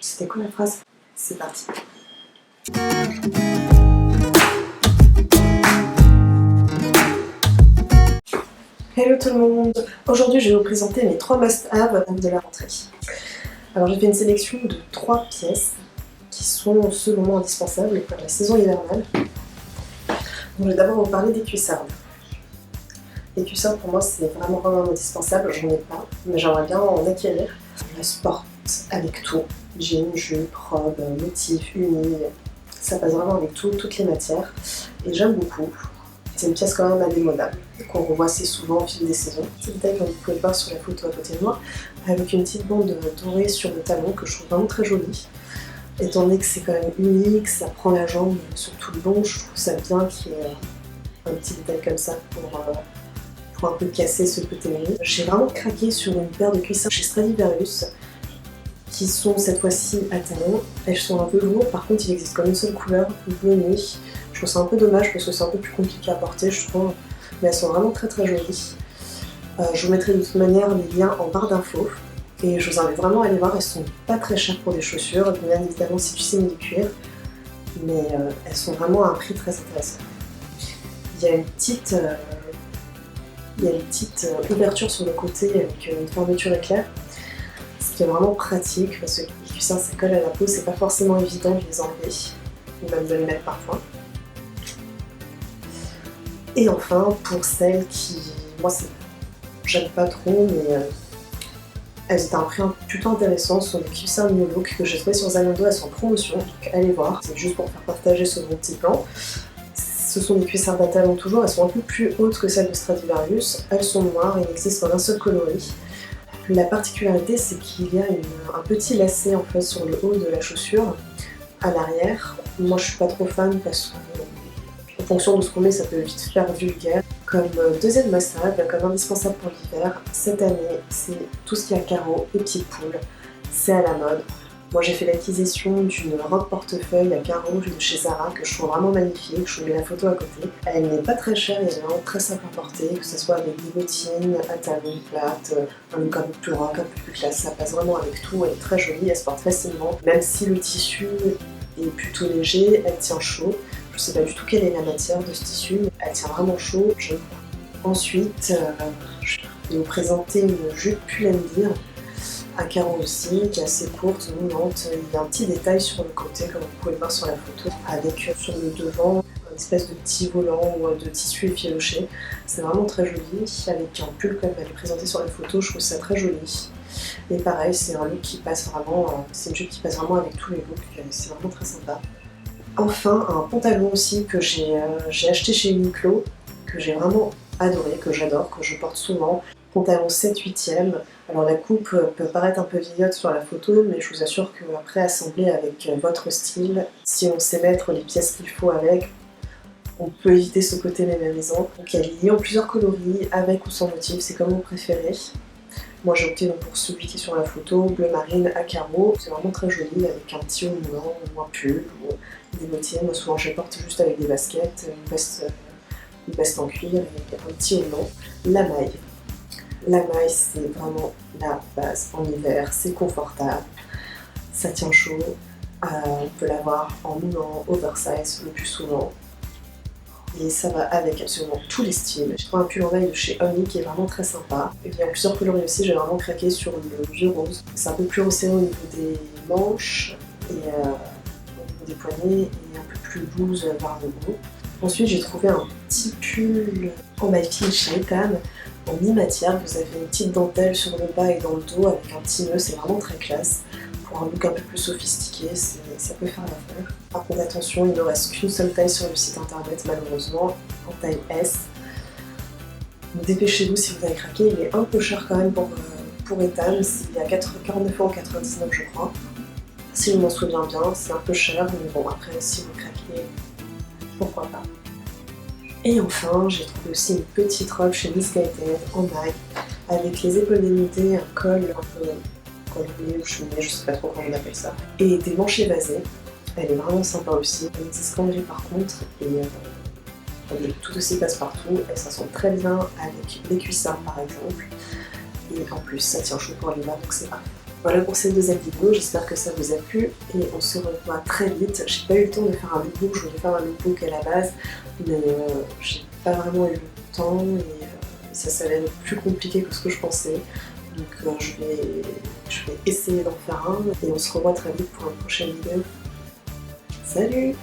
C'était quoi la phrase? C'est parti. Hello tout le monde! Aujourd'hui je vais vous présenter mes 3 must-have de la rentrée. Alors j'ai fait une sélection de 3 pièces qui sont selon moi indispensables pour la saison hivernale. Donc je vais d'abord vous parler des cuissardes. Les cuissardes pour moi c'est vraiment indispensable, j'en ai pas, mais j'aimerais bien en acquérir. Je la porte avec tout, jean, jupe, robe, motif, uni, ça passe vraiment avec tout, toutes les matières et j'aime beaucoup. C'est une pièce quand même indémodable, qu'on revoit assez souvent au fil des saisons. Petite taille comme vous pouvez le voir sur la photo à côté de moi, avec une petite bande dorée sur le talon que je trouve vraiment très jolie. Étant donné que c'est quand même unique, ça prend la jambe sur tout le long, je trouve ça bien qu'il y ait un petit détail comme ça pour un peu casser ce côté gris. J'ai vraiment craqué sur une paire de cuissards chez Stradivarius, qui sont cette fois-ci à talons. Elles sont un peu lourdes, par contre il existe comme une seule couleur, bleu nuit. Je trouve ça un peu dommage parce que c'est un peu plus compliqué à porter, je trouve, mais elles sont vraiment très très jolies. Je vous mettrai de toute manière les liens en barre d'infos et je vous invite vraiment à aller voir, elles sont pas très chères pour des chaussures, bien évidemment si tu signes du cuir, mais elles sont vraiment à un prix très intéressant. Il y a une petite ouverture sur le côté avec une fermeture éclair, ce qui est vraiment pratique parce que les cuissards ça colle à la peau, c'est pas forcément évident de les enlever, ou même de les mettre parfois. Et enfin, pour celles qui, moi j'aime pas trop, mais elles étaient à un prix plutôt intéressant, ce sont des cuissards New Look que j'ai trouvé sur Zalando, elles sont en promotion, donc allez voir, c'est juste pour faire partager ce bon petit plan. Ce sont des cuissards à talons toujours, elles sont un peu plus hautes que celles de Stradivarius, elles sont noires et n'existent en un seul coloris. La particularité c'est qu'il y a un petit lacet en fait sur le haut de la chaussure, à l'arrière. Moi je suis pas trop fan parce que en fonction de ce qu'on met, ça peut vite faire vulgaire. Comme deuxième must-have, comme indispensable pour l'hiver, cette année, c'est tout ce qui est à carreaux et petites poules. C'est à la mode. Moi, j'ai fait l'acquisition d'une robe portefeuille à carreaux de chez Zara que je trouve vraiment magnifique. Je vous mets la photo à côté. Elle n'est pas très chère et elle est vraiment très simple à porter, que ce soit avec des bottines, à talons plates, un look un peu plus rock, un peu plus classe. Ça passe vraiment avec tout. Elle est très jolie, elle se porte facilement. Même si le tissu est plutôt léger, elle tient chaud. Je sais pas du tout quelle est la matière de ce tissu, mais elle tient vraiment chaud, j'aime beaucoup. Ensuite, je vais vous présenter une jupe Pull&Bear à carreaux aussi, qui est assez courte, moulante. Il y a un petit détail sur le côté, comme vous pouvez le voir sur la photo, avec sur le devant une espèce de petit volant ou de tissu effiloché. C'est vraiment très joli, avec un pull comme elle est présentée sur la photo, je trouve ça très joli. Et pareil, c'est un look qui passe vraiment, c'est une jupe qui passe vraiment avec tous les looks, c'est vraiment très sympa. Enfin, un pantalon aussi que j'ai acheté chez Uniqlo, que j'ai vraiment adoré, que j'adore, que je porte souvent. Pantalon 7/8e. Alors la coupe peut paraître un peu vieillotte sur la photo, mais je vous assure qu'après assembler avec votre style, si on sait mettre les pièces qu'il faut avec, on peut éviter ce côté mémérisant. Donc elle est en plusieurs coloris, avec ou sans motif, c'est comme vous préférez. Moi j'ai opté donc pour celui qui est sur la photo, bleu marine à carreaux, c'est vraiment très joli avec un petit haut moulant ou un pull ou des bottines. Moi souvent je les porte juste avec des baskets, une veste en cuir et un petit haut moulant. La maille c'est vraiment la base en hiver, c'est confortable, ça tient chaud, on peut l'avoir en moulant, oversize le plus souvent. Et ça va avec absolument tous les styles. J'ai trouvé un pull en maille de chez Omni qui est vraiment très sympa. Et il y a plusieurs coloris aussi, j'ai vraiment craqué sur le vieux rose. C'est un peu plus resserré au niveau des manches et au niveau des poignets et un peu plus loose vers le haut. Ensuite j'ai trouvé un petit pull en maille fine chez Etam en mi-matière. Vous avez une petite dentelle sur le bas et dans le dos avec un petit nœud, c'est vraiment très classe. Pour un look un peu plus sophistiqué, ça peut faire l'affaire. Par contre attention, il ne reste qu'une seule taille sur le site internet malheureusement, en taille S. Donc dépêchez-vous si vous avez craqué, il est un peu cher quand même pour Etam, il y a 49,99 € je crois. Si je m'en souviens bien, c'est un peu cher, mais bon après si vous craquez, pourquoi pas. Et enfin, j'ai trouvé aussi une petite robe chez Missguided en maille, avec les épaules dénudées, un col un peu collier ou cheminée, je sais pas trop comment on appelle ça, et des manches évasées. Elle est vraiment sympa aussi. Elle est discrète par contre, et elle est tout aussi passe-partout, et ça sent très bien avec les cuissards par exemple. Et en plus, ça tient chaud pour l'hiver, donc c'est parfait. Voilà pour cette deuxième vidéo, j'espère que ça vous a plu et on se revoit très vite. J'ai pas eu le temps de faire un lookbook, je voulais faire un lookbook à la base, mais j'ai pas vraiment eu le temps et ça s'avère plus compliqué que ce que je pensais. Donc je vais essayer d'en faire un et on se revoit très vite pour une prochaine vidéo. Salut!